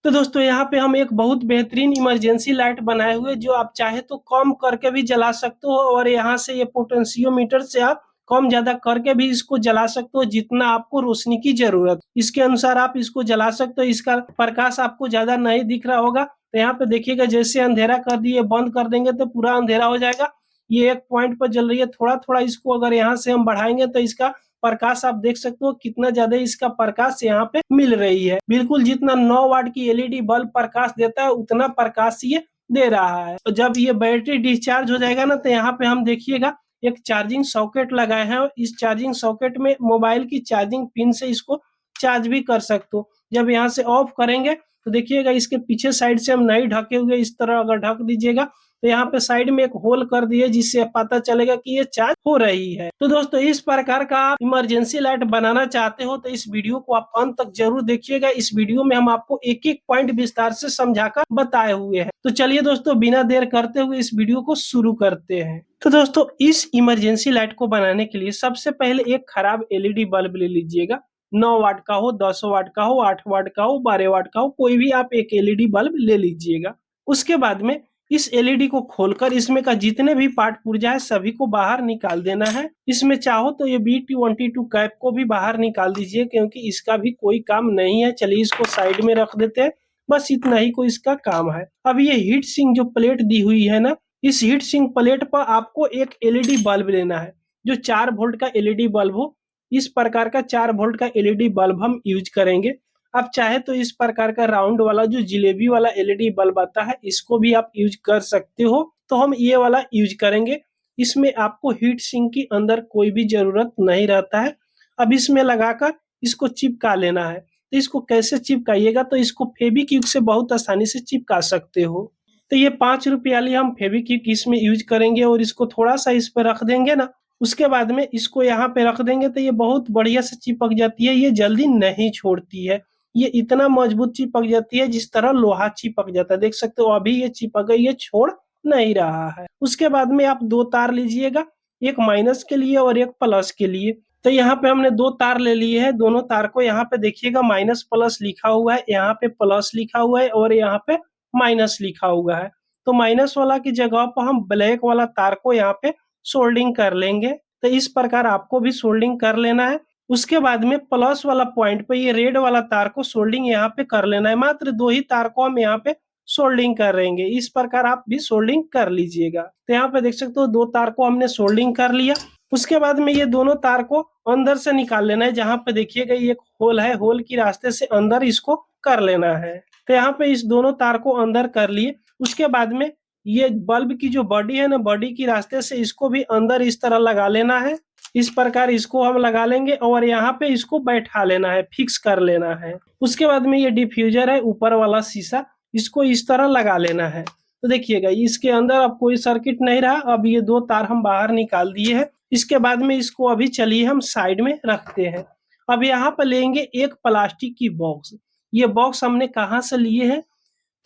तो दोस्तों यहाँ पे हम एक बहुत बेहतरीन इमरजेंसी लाइट बनाए हुए जो आप चाहे तो कम करके भी जला सकते हो और यहाँ से ये पोटेंशियोमीटर से आप कम ज्यादा करके भी इसको जला सकते हो जितना आपको रोशनी की जरूरत इसके अनुसार आप इसको जला सकते हो। इसका प्रकाश आपको ज्यादा नहीं दिख रहा होगा तो यहाँ पे देखिएगा जैसे अंधेरा कर दिए बंद कर देंगे तो पूरा अंधेरा हो जाएगा। ये एक पॉइंट पर जल रही है, थोड़ा थोड़ा इसको अगर यहाँ से हम बढ़ाएंगे तो इसका प्रकाश आप देख सकते हो कितना ज्यादा इसका प्रकाश यहाँ पे मिल रही है। बिल्कुल जितना 9 वाट की एलईडी बल्ब प्रकाश देता है उतना प्रकाश ये दे रहा है। तो जब ये बैटरी डिस्चार्ज हो जाएगा ना तो यहाँ पे हम देखिएगा एक चार्जिंग सॉकेट लगाए हैं। इस चार्जिंग सॉकेट में मोबाइल की चार्जिंग पिन से इसको चार्ज भी कर सकते हो। जब यहाँ से ऑफ करेंगे तो देखिएगा इसके पीछे साइड से हम नहीं ढके हुए, इस तरह अगर ढक दीजिएगा तो यहाँ पे साइड में एक होल कर दिए जिससे पता चलेगा कि ये चार्ज हो रही है। तो दोस्तों इस प्रकार का आप इमरजेंसी लाइट बनाना चाहते हो तो इस वीडियो को आप अंत तक जरूर देखिएगा। इस वीडियो में हम आपको एक एक पॉइंट विस्तार से समझाकर बताए हुए हैं। तो चलिए दोस्तों बिना देर करते हुए इस वीडियो को शुरू करते हैं। तो दोस्तों इस इमरजेंसी लाइट को बनाने के लिए सबसे पहले एक खराब एलईडी बल्ब ले लीजिएगा। 9 वाट का हो, 10 वाट का हो, 8 वाट का हो, 12 वाट का हो, कोई भी आप एक एलईडी बल्ब ले लीजिएगा। उसके बाद में इस एलईडी को खोलकर इसमें का जितने भी पार्ट पुर्जा है सभी को बाहर निकाल देना है। इसमें चाहो तो ये B22 कैप को भी बाहर निकाल दीजिए क्योंकि इसका भी कोई काम नहीं है। चलिए इसको साइड में रख देते हैं, बस इतना ही को इसका काम है। अब ये हीट सिंक जो प्लेट दी हुई है ना, इस हीट सिंक प्लेट पर आपको एक एलईडी बल्ब लेना है जो 4 वोल्ट का एलईडी बल्ब हो। इस प्रकार का 4 वोल्ट का एलईडी बल्ब हम यूज करेंगे। आप चाहे तो इस प्रकार का राउंड वाला जो जिलेबी वाला एलईडी बल्ब आता है इसको भी आप यूज कर सकते हो। तो हम ये वाला यूज करेंगे। इसमें आपको हीट सिंक के अंदर कोई भी जरूरत नहीं रहता है। अब इसमें लगाकर इसको चिपका लेना है। तो इसको कैसे चिपकाइएगा, तो इसको फेविक्विक से बहुत आसानी से चिपका सकते हो। तो ये 5 रुपये वाली हम फेविक्विक इसमें यूज करेंगे और इसको थोड़ा सा इस पर रख देंगे ना, उसके बाद में इसको यहाँ पे रख देंगे तो ये बहुत बढ़िया से चिपक जाती है। ये जल्दी नहीं छोड़ती है, ये इतना मजबूत चिपक जाती है जिस तरह लोहा चिपक जाता है। देख सकते हो अभी ये चिपक गई, ये छोड़ नहीं रहा है। उसके बाद में आप 2 तार लीजिएगा, एक माइनस के लिए और एक प्लस के लिए। तो यहाँ पे हमने 2 तार ले लिए हैं। दोनों तार को यहाँ पे देखिएगा माइनस प्लस लिखा हुआ है, यहाँ पे प्लस लिखा हुआ है और यहाँ पे माइनस लिखा हुआ है। तो माइनस वाला की जगह पर हम ब्लैक वाला तार को यहाँ पे सोल्डिंग कर लेंगे। तो इस प्रकार आपको भी सोल्डिंग कर लेना है। उसके बाद में प्लस वाला पॉइंट पे ये रेड वाला तार को सोल्डिंग यहाँ पे कर लेना है। मात्र 2 ही तार को हम यहाँ पे सोल्डिंग करेंगे। इस प्रकार आप भी सोल्डिंग कर लीजिएगा। तो यहाँ पे देख सकते हो 2 तार को हमने सोल्डिंग कर लिया। उसके बाद में ये दोनों तार को अंदर से निकाल लेना है। जहाँ पे देखिएगा ये एक होल है, होल की रास्ते से अंदर इसको कर लेना है। तो यहाँ पे इस दोनों तार को अंदर कर लिए। उसके बाद में ये बल्ब की जो बॉडी है ना, बॉडी की रास्ते से इसको भी अंदर इस तरह लगा लेना है। इस प्रकार इसको हम लगा लेंगे और यहाँ पे इसको बैठा लेना है, फिक्स कर लेना है। उसके बाद में ये डिफ्यूजर है ऊपर वाला शीशा, इसको इस तरह लगा लेना है। तो देखिएगा इसके अंदर अब कोई सर्किट नहीं रहा। अब ये 2 तार हम बाहर निकाल दिए हैं। इसके बाद में इसको अभी चलिए हम साइड में रखते हैं। अब यहाँ पर लेंगे एक प्लास्टिक की बॉक्स। ये बॉक्स हमने कहाँ से लिए है,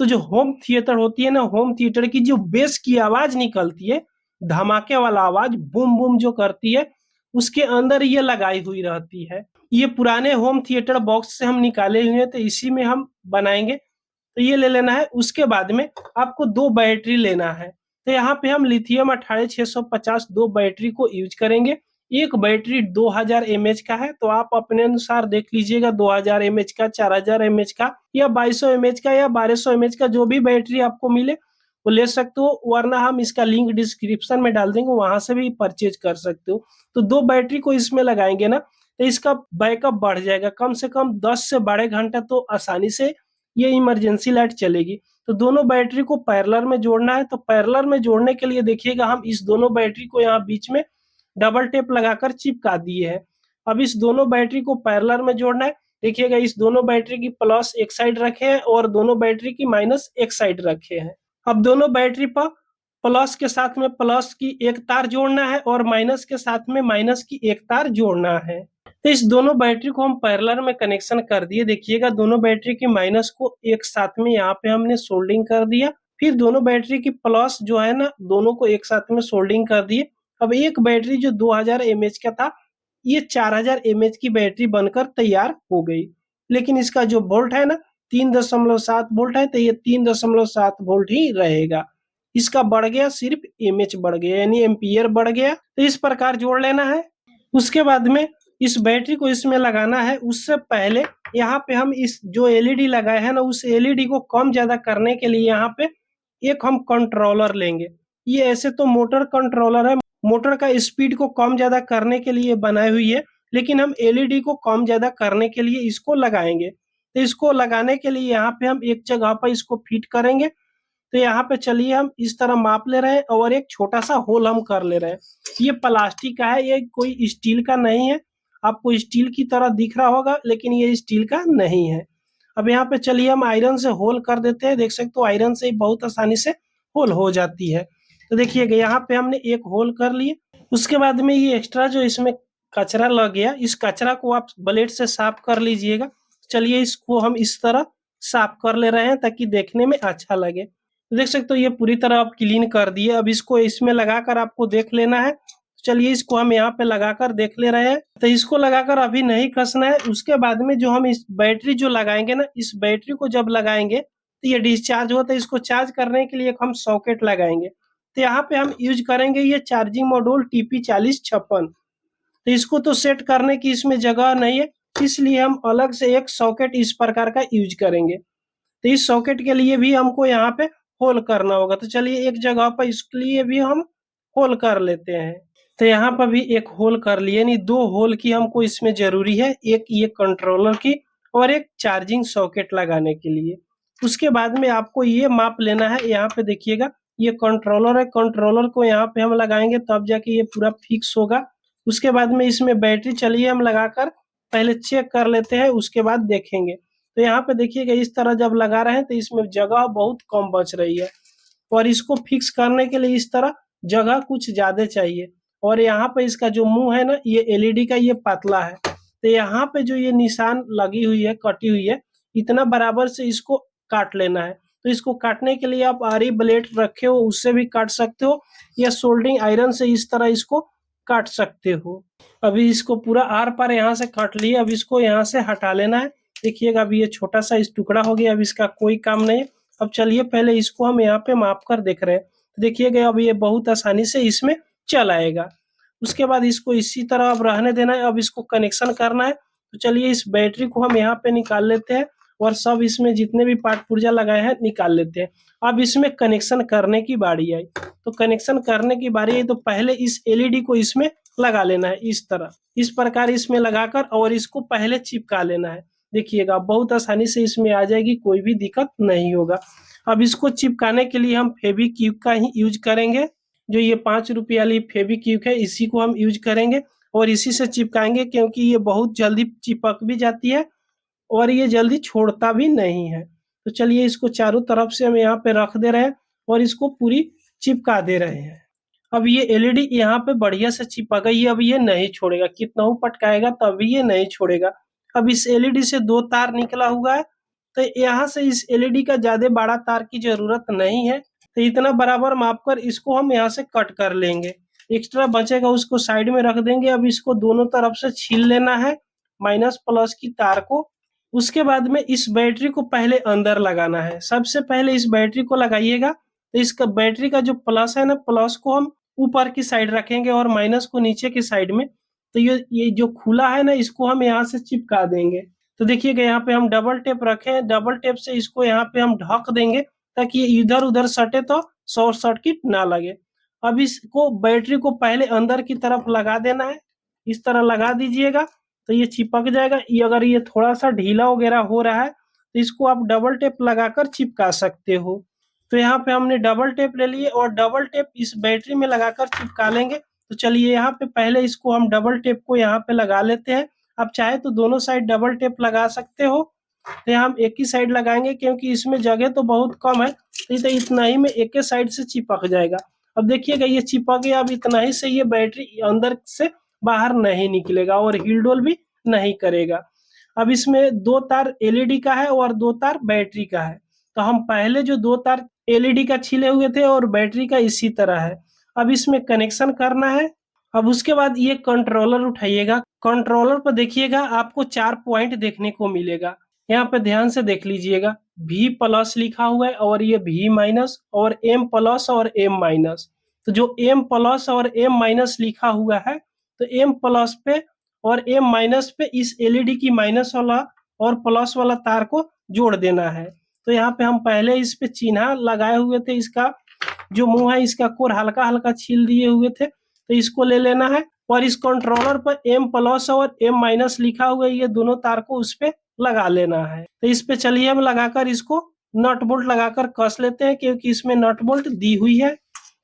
तो जो होम थिएटर होती है ना, होम थिएटर की जो बेस की आवाज निकलती है, धमाके वाला आवाज बूम बूम जो करती है, उसके अंदर ये लगाई हुई रहती है। ये पुराने होम थिएटर बॉक्स से हम निकाले हुए हैं तो इसी में हम बनाएंगे। तो ये ले लेना है। उसके बाद में आपको 2 बैटरी लेना है। तो यहाँ पे हम लिथियम 18650 2 बैटरी को यूज करेंगे। एक बैटरी 2000 mAh का है, तो आप अपने अनुसार देख लीजिएगा 2000 mAh का, 4000 mAh का या 2200 mAh का या 1200 mAh का, जो भी बैटरी आपको मिले वो ले सकते हो। वरना हम इसका लिंक डिस्क्रिप्शन में डाल देंगे, वहां से भी परचेज कर सकते हो। तो 2 बैटरी को इसमें लगाएंगे ना तो इसका बैकअप बढ़ जाएगा। कम से कम 10 से 12 घंटा तो आसानी से ये इमरजेंसी लाइट चलेगी। तो दोनों बैटरी को पैरेलल में जोड़ना है। तो पैरेलल में जोड़ने के लिए देखिएगा हम इस दोनों बैटरी को यहाँ बीच में डबल टेप लगाकर चिपका दिए हैं। अब इस दोनों बैटरी को पैरेलल में जोड़ना है। देखिएगा इस दोनों बैटरी की प्लस एक साइड रखे हैं और दोनों बैटरी की माइनस एक साइड रखे हैं। अब दोनों बैटरी पर प्लस के साथ में प्लस की एक तार जोड़ना है और माइनस के साथ में माइनस की एक तार जोड़ना है। तो इस दोनों बैटरी को हम पैरेलल में कनेक्शन कर दिए। देखिएगा दोनों बैटरी की माइनस को एक साथ में यहाँ पे हमने सोल्डिंग कर दिया। फिर दोनों बैटरी की प्लस जो है ना, दोनों को एक साथ में सोल्डिंग कर दिए। अब एक बैटरी जो 2000 mAh का था, ये 4000 mAh की बैटरी बनकर तैयार हो गई। लेकिन इसका जो वोल्ट है ना, 3.7 वोल्ट है तो ये 3.7 वोल्ट ही रहेगा। इसका बढ़ गया सिर्फ एमएच बढ़ गया यानी एम्पियर बढ़ गया। तो इस प्रकार जोड़ लेना है। उसके बाद में इस बैटरी को इसमें लगाना है। उससे पहले यहाँ पे हम इस जो एलईडी लगाए हैं ना उस एलईडी को कम ज्यादा करने के लिए यहाँ पे एक हम कंट्रोलर लेंगे। ये ऐसे तो मोटर कंट्रोलर है, मोटर का स्पीड को कम ज्यादा करने के लिए बनाई हुई है, लेकिन हम एलईडी को कम ज्यादा करने के लिए इसको लगाएंगे। तो इसको लगाने के लिए यहाँ पे हम एक जगह पर इसको फिट करेंगे। तो यहाँ पे चलिए हम इस तरह माप ले रहे हैं और एक छोटा सा होल हम कर ले रहे हैं। ये प्लास्टिक का है, ये कोई स्टील का नहीं है। आपको स्टील की तरह दिख रहा होगा लेकिन ये स्टील का नहीं है। अब यहाँ पे चलिए हम आयरन से होल कर देते हैं। देख सकते हो आयरन से बहुत आसानी से होल हो जाती है। तो देखिएगा यहाँ पे हमने एक होल कर लिए। उसके बाद में ये एक्स्ट्रा जो इसमें कचरा लग गया, इस कचरा को आप ब्लेड से साफ कर लीजिएगा। चलिए इसको हम इस तरह साफ कर ले रहे हैं ताकि देखने में अच्छा लगे। तो देख सकते हो ये पूरी तरह आप क्लीन कर दिए। अब इसको इसमें लगाकर आपको देख लेना है। चलिए इसको हम यहाँ पे लगाकर देख ले रहे हैं। तो इसको लगाकर अभी नहीं कसना है। उसके बाद में जो हम इस बैटरी जो लगाएंगे ना, इस बैटरी को जब लगाएंगे तो ये डिस्चार्ज होता है। इसको चार्ज करने के लिए एक हम सॉकेट लगाएंगे। तो यहाँ पे हम यूज करेंगे ये चार्जिंग मॉड्यूल TP4056। तो इसको तो सेट करने की इसमें जगह नहीं है, इसलिए हम अलग से एक सॉकेट इस प्रकार का यूज करेंगे। तो इस सॉकेट के लिए भी हमको यहाँ पे होल करना होगा। तो चलिए एक जगह पर इसके लिए भी हम होल कर लेते हैं। तो यहाँ पर भी एक होल कर लिए, यानी 2 होल की हमको इसमें जरूरी है, एक ये कंट्रोलर की और एक चार्जिंग सॉकेट लगाने के लिए। उसके बाद में आपको ये माप लेना है। यहाँ पे देखिएगा ये कंट्रोलर है, कंट्रोलर को यहाँ पे हम लगाएंगे तब जाके ये पूरा फिक्स होगा। उसके बाद में इसमें बैटरी चलिए हम लगाकर पहले चेक कर लेते हैं, उसके बाद देखेंगे। तो यहाँ पे देखिएगा इस तरह जब लगा रहे हैं तो इसमें जगह बहुत कम बच रही है और इसको फिक्स करने के लिए इस तरह जगह कुछ ज्यादा चाहिए। और यहाँ पे इसका जो मुंह है ना, ये एलईडी का ये पतला है। तो यहाँ पे जो ये निशान लगी हुई है, कटी हुई है, इतना बराबर से इसको काट लेना है। तो इसको काटने के लिए आप आरी ब्लेड रखे हो उससे भी काट सकते हो या सोल्डरिंग आयरन से इस तरह इसको काट सकते हो। अभी इसको पूरा आर पार यहाँ से काट लिए। अब इसको यहाँ से हटा लेना है। देखिएगा अभी ये छोटा सा इस टुकड़ा हो गया, अब इसका कोई काम नहीं। अब चलिए पहले इसको हम यहाँ पे माप कर देख रहे हैं। देखिएगा अब ये बहुत आसानी से इसमें चल आएगा। उसके बाद इसको इसी तरह अब रहने देना है। अब इसको कनेक्शन करना है। तो चलिए इस बैटरी को हम यहाँ पे निकाल लेते हैं और सब इसमें जितने भी पार्ट पुर्जा लगाए हैं निकाल लेते हैं। अब इसमें कनेक्शन करने की बारी आई। तो कनेक्शन करने की बारी आई तो पहले इस एलईडी को इसमें लगा लेना है इस तरह, इस प्रकार इसमें लगाकर और इसको पहले चिपका लेना है। देखिएगा बहुत आसानी से इसमें आ जाएगी, कोई भी दिक्कत नहीं होगा। अब इसको चिपकाने के लिए हम फेविक्विक का ही यूज करेंगे। जो ये 5 रुपये वाली फेविक्विक है इसी को हम यूज करेंगे और इसी से चिपकाएंगे, क्योंकि ये बहुत जल्दी चिपक भी जाती है और ये जल्दी छोड़ता भी नहीं है। तो चलिए इसको चारों तरफ से हम यहाँ पे रख दे रहे हैं और इसको पूरी चिपका दे रहे हैं। अब ये एलईडी यहाँ पे बढ़िया से चिपक गई है। अब ये नहीं छोड़ेगा, कितना ही पटकाएगा तब भी ये नहीं छोड़ेगा। अब इस एलईडी से 2 तार निकला हुआ है, तो यहाँ से इस एलईडी का ज्यादा बड़ा तार की जरूरत नहीं है। तो इतना बराबर माप कर इसको हम यहाँ से कट कर लेंगे। एक्स्ट्रा बचेगा उसको साइड में रख देंगे। अब इसको दोनों तरफ से छील लेना है माइनस प्लस की तार को। उसके बाद में इस बैटरी को पहले अंदर लगाना है। सबसे पहले इस बैटरी को लगाइएगा। तो इसका बैटरी का जो प्लस है ना, प्लस को हम ऊपर की साइड रखेंगे और माइनस को नीचे की साइड में। तो ये जो खुला है ना, इसको हम यहाँ से चिपका देंगे। तो देखिएगा यहाँ पे हम डबल टेप रखे हैं, डबल टेप से इसको यहाँ पे हम ढक देंगे ताकि ये इधर उधर सटे तो शॉर्ट सर्किट ना लगे। अब इसको बैटरी को पहले अंदर की तरफ लगा देना है, इस तरह लगा दीजिएगा तो ये चिपक जाएगा। ये अगर ये थोड़ा सा ढीला वगैरह हो रहा है तो इसको आप डबल टेप लगाकर चिपका सकते हो। तो यहाँ पे हमने डबल टेप ले लिए और डबल टेप इस बैटरी में लगाकर चिपका लेंगे। तो चलिए यहाँ पे पहले इसको हम डबल टेप को यहाँ पे लगा लेते हैं। आप चाहे तो दोनों साइड डबल टेप लगा सकते हो। तो यहाँ हम एक ही साइड लगाएंगे क्योंकि इसमें जगह तो बहुत कम है, तो इतना ही में एक ही साइड से चिपक जाएगा। अब देखिएगा ये चिपक गया। अब इतना ही से ये बैटरी अंदर से बाहर नहीं निकलेगा और हिलडोल भी नहीं करेगा। अब इसमें 2 तार एलईडी का है और 2 तार बैटरी का है। तो हम पहले जो 2 तार एलईडी का छीले हुए थे और बैटरी का इसी तरह है। अब इसमें कनेक्शन करना है। अब उसके बाद ये कंट्रोलर उठाइएगा। कंट्रोलर पर देखिएगा आपको 4 पॉइंट देखने को मिलेगा। यहाँ पे ध्यान से देख लीजिएगा, V प्लस लिखा हुआ है और ये V माइनस और M प्लस और M माइनस। तो जो M प्लस और M माइनस लिखा हुआ है, तो M प्लस पे और M माइनस पे इस एलईडी की माइनस वाला और प्लस वाला तार को जोड़ देना है। तो यहाँ पे हम पहले इस पे चिन्ह लगाए हुए थे, इसका जो मुंह है इसका कोर हल्का हल्का छील दिए हुए थे, तो इसको ले लेना है और इस कंट्रोलर पर M प्लस और M माइनस लिखा हुआ है, ये दोनों तार को उस पे लगा लेना है। तो इस पे चलिए हम लगाकर इसको नट बोल्ट लगाकर कस लेते हैं, क्योंकि इसमें नट बोल्ट दी हुई है।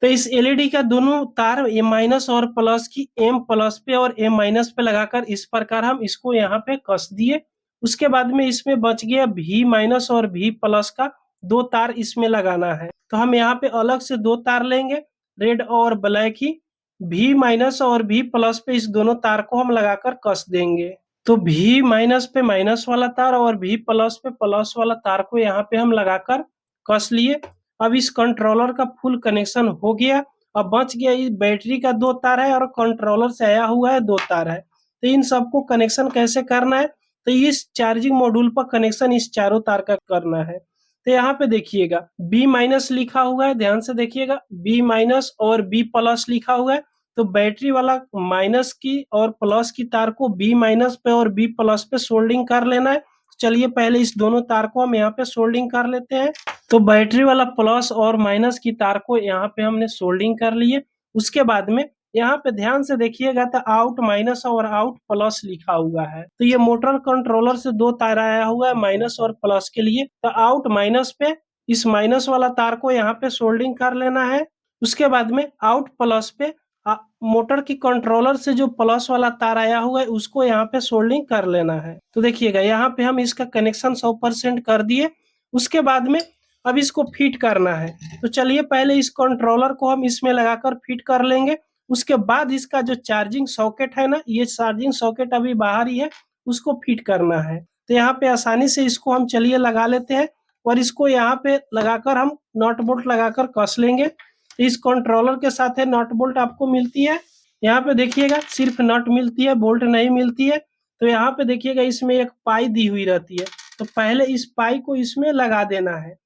तो इस एलईडी का दोनों तार M माइनस और प्लस की M प्लस पे और M माइनस पे लगाकर इस प्रकार हम इसको यहाँ पे कस दिए। उसके बाद में इसमें बच गया V माइनस और V प्लस का दो तार इसमें लगाना है। तो हम यहाँ पे अलग से दो तार लेंगे, रेड और ब्लैक ही। V माइनस और V प्लस पे इस दोनों तार को हम लगाकर कस देंगे। तो V माइनस पे माइनस वाला तार और V प्लस पे प्लस वाला तार को यहाँ पे हम लगाकर कस लिए। अब इस कंट्रोलर का फुल कनेक्शन हो गया। अब बच गया इस बैटरी का दो तार है और कंट्रोलर से आया हुआ है दो तार है। तो इन सबको कनेक्शन कैसे करना है, तो इस चार्जिंग मॉड्यूल पर कनेक्शन इस चारों तार का करना है। तो यहाँ पे देखिएगा B माइनस लिखा हुआ है, ध्यान से देखिएगा, B माइनस और B प्लस लिखा हुआ है। तो बैटरी वाला माइनस की और प्लस की तार को B माइनस पे और B प्लस पे सोल्डिंग कर लेना है। चलिए पहले इस दोनों तार को हम यहाँ पे सोल्डिंग कर लेते हैं। तो बैटरी वाला प्लस और माइनस की तार को यहाँ पे हमने सोल्डिंग कर लिए। उसके बाद में यहाँ पे ध्यान से देखिएगा तो आउट माइनस और आउट प्लस लिखा हुआ है। तो ये मोटर कंट्रोलर से दो तार आया हुआ है माइनस और प्लस के लिए। तो आउट माइनस पे इस माइनस वाला तार को यहाँ पे सोल्डिंग कर लेना है। उसके बाद में आउट प्लस पे मोटर की कंट्रोलर से जो प्लस वाला तार आया हुआ है उसको यहाँ पे सोल्डिंग कर लेना है। तो देखिएगा यहाँ पे हम इसका कनेक्शन 100% कर दिए। उसके बाद में अब इसको फिट करना है। तो चलिए पहले इस कंट्रोलर को हम इसमें लगाकर फिट कर लेंगे। उसके बाद इसका जो चार्जिंग सॉकेट है ना, ये चार्जिंग सॉकेट अभी बाहर ही है, उसको फिट करना है। तो यहाँ पे आसानी से इसको हम चलिए लगा लेते हैं और इसको यहाँ पे लगाकर हम नट बोल्ट लगाकर कस लेंगे। इस कंट्रोलर के साथ है नट बोल्ट आपको मिलती है। यहाँ पे देखिएगा सिर्फ नट मिलती है, बोल्ट नहीं मिलती है। तो यहाँ पे देखिएगा इसमें एक पाई दी हुई रहती है। तो पहले इस पाई को इसमें लगा देना है,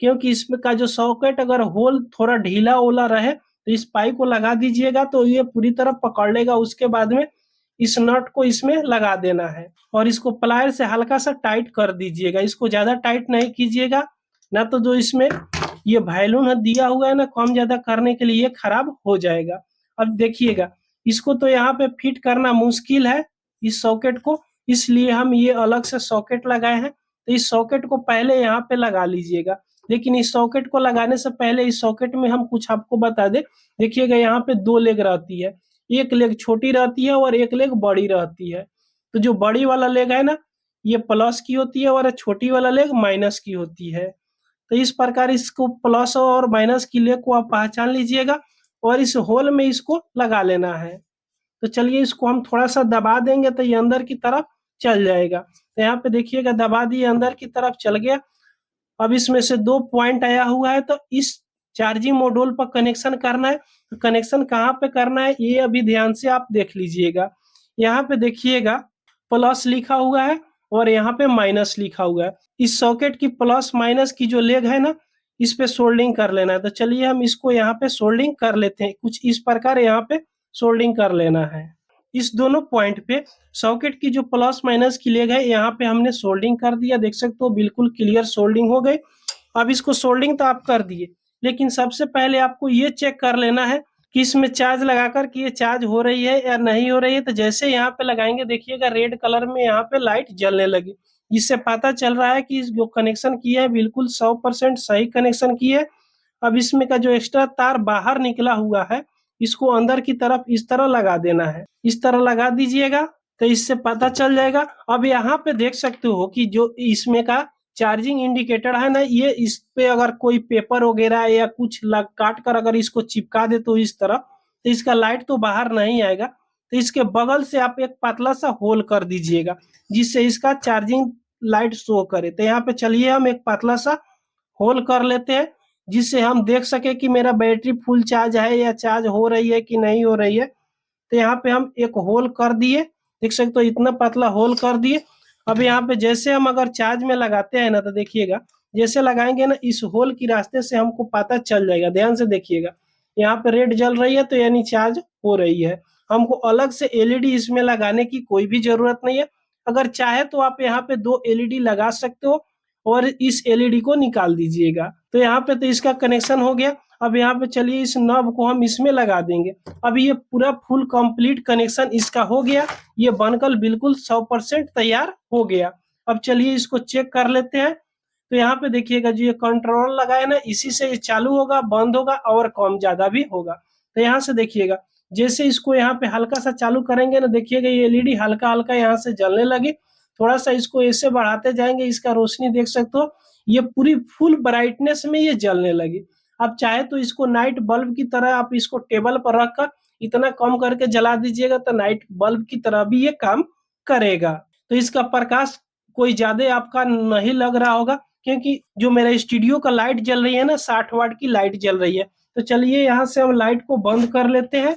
क्योंकि इसमें का जो सॉकेट अगर होल थोड़ा ढीला ओला रहे तो इस पाई को लगा दीजिएगा तो ये पूरी तरह पकड़ लेगा। उसके बाद में इस नट को इसमें लगा देना है और इसको प्लायर से हल्का सा टाइट कर दीजिएगा। इसको ज्यादा टाइट नहीं कीजिएगा, ना तो जो इसमें ये वैल्यून दिया हुआ है ना कम ज्यादा करने के लिए खराब हो जाएगा। अब देखिएगा इसको तो यहाँ पे फिट करना मुश्किल है इस सॉकेट को, इसलिए हम ये अलग से सॉकेट लगाए हैं। तो इस सॉकेट को पहले यहाँ पे लगा लीजिएगा। लेकिन इस सॉकेट को लगाने से पहले इस सॉकेट में हम कुछ आपको बता दें। देखिएगा यहाँ पे दो लेग रहती है, एक लेग छोटी रहती है और एक लेग बड़ी रहती है। तो जो बड़ी वाला लेग है ना ये प्लस की होती है और छोटी वाला लेग माइनस की होती है। तो इस प्रकार इसको प्लस और माइनस की लेग को आप पहचान लीजिएगा और इस होल में इसको लगा लेना है। तो चलिए इसको हम थोड़ा सा दबा देंगे तो ये अंदर की तरफ चल जाएगा। तो यहाँ पे देखिएगा दबा दिए, अंदर की तरफ चल गया। अब इसमें से दो पॉइंट आया हुआ है, तो इस चार्जिंग मॉड्यूल पर कनेक्शन करना है। तो कनेक्शन कहाँ पे करना है ये अभी ध्यान से आप देख लीजिएगा। यहाँ पे देखिएगा प्लस लिखा हुआ है और यहाँ पे माइनस लिखा हुआ है। इस सॉकेट की प्लस माइनस की जो लेग है ना इस पे सोल्डिंग कर लेना है। तो चलिए हम इसको यहाँ पे सोल्डिंग कर लेते हैं। कुछ इस प्रकार यहाँ पे सोल्डिंग कर लेना है। इस दोनों पॉइंट पे सॉकेट की जो प्लस माइनस की लेग है यहाँ पे हमने सोल्डिंग कर दिया, देख सकते हो बिल्कुल क्लियर सोल्डिंग हो गई। अब इसको सोल्डिंग तो आप कर दिए, लेकिन सबसे पहले आपको ये चेक कर लेना है कि इसमें चार्ज लगाकर कि ये चार्ज हो रही है या नहीं हो रही है। तो जैसे यहाँ पे लगाएंगे देखिएगा रेड कलर में यहाँ पे लाइट जलने लगी, जिससे पता चल रहा है कि जो कनेक्शन किया है बिल्कुल 100% सही कनेक्शन किया है। अब इसमें का जो एक्स्ट्रा तार बाहर निकला हुआ है इसको अंदर की तरफ इस तरह लगा देना है। इस तरह लगा दीजिएगा तो इससे पता चल जाएगा। अब यहाँ पे देख सकते हो कि जो इसमें का चार्जिंग इंडिकेटर है ना, ये इस पे अगर कोई पेपर वगैरह या कुछ काट कर अगर इसको चिपका दे तो इस तरह, तो इसका लाइट तो बाहर नहीं आएगा। तो इसके बगल से आप एक पतला सा होल कर दीजिएगा जिससे इसका चार्जिंग लाइट शो करे। तो यहाँ पे चलिए हम एक पतला सा होल कर लेते हैं जिससे हम देख सके कि मेरा बैटरी फुल चार्ज है या चार्ज हो रही है कि नहीं हो रही है। तो यहाँ पे हम एक होल कर दिए, देख सकते हो इतना पतला होल कर दिए। अब यहाँ पे जैसे हम अगर चार्ज में लगाते हैं ना, तो देखिएगा जैसे लगाएंगे ना, इस होल की रास्ते से हमको पता चल जाएगा। ध्यान से देखिएगा, यहाँ पे रेड जल रही है तो यानी चार्ज हो रही है। हमको अलग से एलईडी इसमें लगाने की कोई भी जरूरत नहीं है। अगर चाहे तो आप यहाँ पे 2 एलईडी लगा सकते हो और इस एलईडी को निकाल दीजिएगा। तो यहाँ पे तो इसका कनेक्शन हो गया। अब यहाँ पे चलिए इस नॉब को हम इसमें लगा देंगे। अब ये पूरा फुल कंप्लीट कनेक्शन इसका हो गया। ये बनकर बिल्कुल 100% तैयार हो गया। अब चलिए इसको चेक कर लेते हैं। तो यहाँ पे देखिएगा जो ये कंट्रोल लगा है ना, इसी से ये चालू होगा, बंद होगा और कम ज्यादा भी होगा। तो यहाँ से देखिएगा जैसे इसको यहाँ पे हल्का सा चालू करेंगे ना, देखिएगा ये एलईडी हल्का हल्का यहाँ से जलने लगी। थोड़ा सा इसको ऐसे बढ़ाते जाएंगे, इसका रोशनी देख सकते हो, ये पूरी फुल ब्राइटनेस में ये जलने लगी। आप चाहे तो इसको नाइट बल्ब की तरह आप इसको टेबल पर रखकर इतना कम करके जला दीजिएगा, तो नाइट बल्ब की तरह भी ये काम करेगा। तो इसका प्रकाश कोई ज्यादा आपका नहीं लग रहा होगा, क्योंकि जो मेरा स्टूडियो का लाइट जल रही है ना, 60 वाट की लाइट जल रही है। तो चलिए यहाँ से हम लाइट को बंद कर लेते हैं।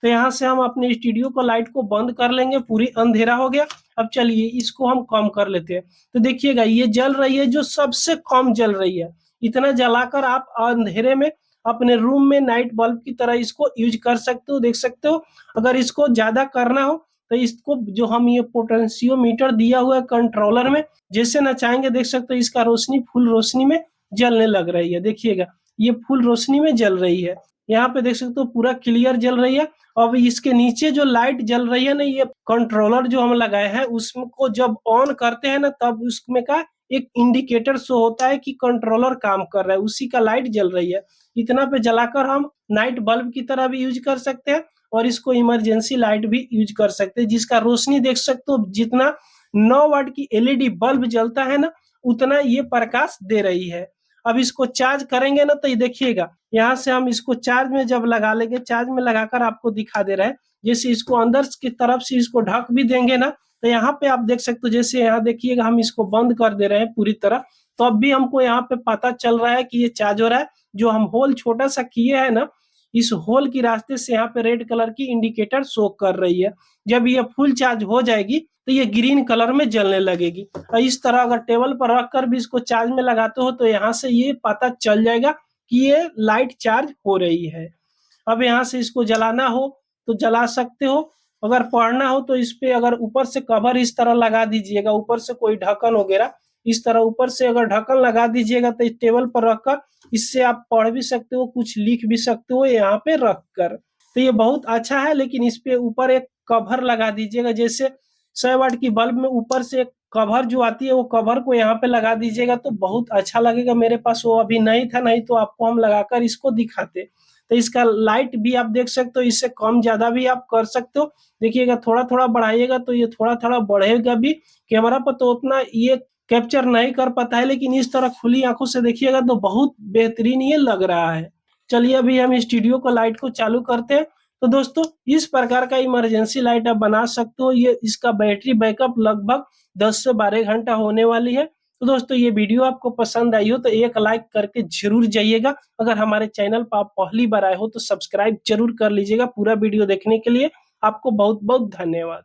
तो यहाँ से हम अपने स्टूडियो को लाइट को बंद कर लेंगे, पूरी अंधेरा हो गया। अब चलिए इसको हम कम कर लेते हैं। तो देखिएगा ये जल रही है, जो सबसे कम जल रही है। इतना जलाकर आप अंधेरे में अपने रूम में नाइट बल्ब की तरह इसको यूज कर सकते हो, देख सकते हो। अगर इसको ज्यादा करना हो तो इसको जो हम ये पोटेंशियोमीटर दिया हुआ है कंट्रोलर में, जैसे ना चाहेंगे देख सकते हो, इसका रोशनी फुल रोशनी में जलने लग रही है। देखिएगा ये फुल रोशनी में जल रही है। यहाँ पे देख सकते हो पूरा क्लियर जल रही है। अब इसके नीचे जो लाइट जल रही है ना, ये कंट्रोलर जो हम लगाए हैं उसको जब ऑन करते हैं ना, तब उसमें का एक इंडिकेटर शो होता है कि कंट्रोलर काम कर रहा है, उसी का लाइट जल रही है। इतना पे जलाकर हम नाइट बल्ब की तरह भी यूज कर सकते हैं और इसको इमरजेंसी लाइट भी यूज कर सकते हैं, जिसका रोशनी देख सकते हो जितना 9 वाट की एलईडी बल्ब जलता है ना, उतना ये प्रकाश दे रही है। अब इसको चार्ज करेंगे ना, तो ये देखिएगा यहाँ से हम इसको चार्ज में जब लगा लेंगे, चार्ज में लगाकर आपको दिखा दे रहा है। जैसे इसको अंदर की तरफ से इसको ढक भी देंगे ना, तो यहाँ पे आप देख सकते हो, जैसे यहाँ देखिएगा हम इसको बंद कर दे रहे हैं पूरी तरह, तो अब भी हमको यहाँ पे पता चल रहा है कि ये चार्ज हो रहा है। जो हम होल छोटा सा किए है ना, इस होल की रास्ते से यहाँ पे रेड कलर की इंडिकेटर शो कर रही है। जब ये फुल चार्ज हो जाएगी तो ये ग्रीन कलर में जलने लगेगी। और इस तरह अगर टेबल पर रखकर भी इसको चार्ज में लगाते हो तो यहाँ से ये पता चल जाएगा कि ये लाइट चार्ज हो रही है। अब यहाँ से इसको जलाना हो तो जला सकते हो, अगर पढ़ना हो तो इस पे अगर ऊपर से कवर इस तरह लगा दीजिएगा, ऊपर से कोई ढक्कन वगैरह इस तरह ऊपर से अगर ढक्कन लगा दीजिएगा तो इस टेबल पर रखकर इससे आप पढ़ भी सकते हो, कुछ लिख भी सकते हो यहाँ पे रख कर। तो ये बहुत अच्छा है, लेकिन इस पे ऊपर एक कवर लगा दीजिएगा। जैसे 100 वाट की बल्ब में ऊपर से एक कवर जो आती है, वो कवर को यहाँ पे लगा दीजिएगा तो बहुत अच्छा लगेगा। मेरे पास वो अभी नहीं था, नहीं तो आपको हम लगाकर इसको दिखाते। तो इसका लाइट भी आप देख सकते हो, इससे कम ज्यादा भी आप कर सकते हो। देखिएगा थोड़ा थोड़ा बढ़ाइएगा तो ये थोड़ा थोड़ा बढ़ेगा भी। कैमरा पर तो उतना ये कैप्चर नहीं कर पाता है, लेकिन इस तरह खुली आंखों से देखिएगा तो बहुत बेहतरीन ये लग रहा है। चलिए अभी हम स्टूडियो को लाइट को चालू करते हैं। तो दोस्तों इस प्रकार का इमरजेंसी लाइट आप बना सकते हो। ये इसका बैटरी बैकअप लगभग 10 से 12 घंटा होने वाली है। तो दोस्तों ये वीडियो आपको पसंद आई हो तो एक लाइक करके जरूर जाइएगा। अगर हमारे चैनल पर आप पहली बार आए हो तो सब्सक्राइब जरूर कर लीजिएगा। पूरा वीडियो देखने के लिए आपको बहुत बहुत धन्यवाद।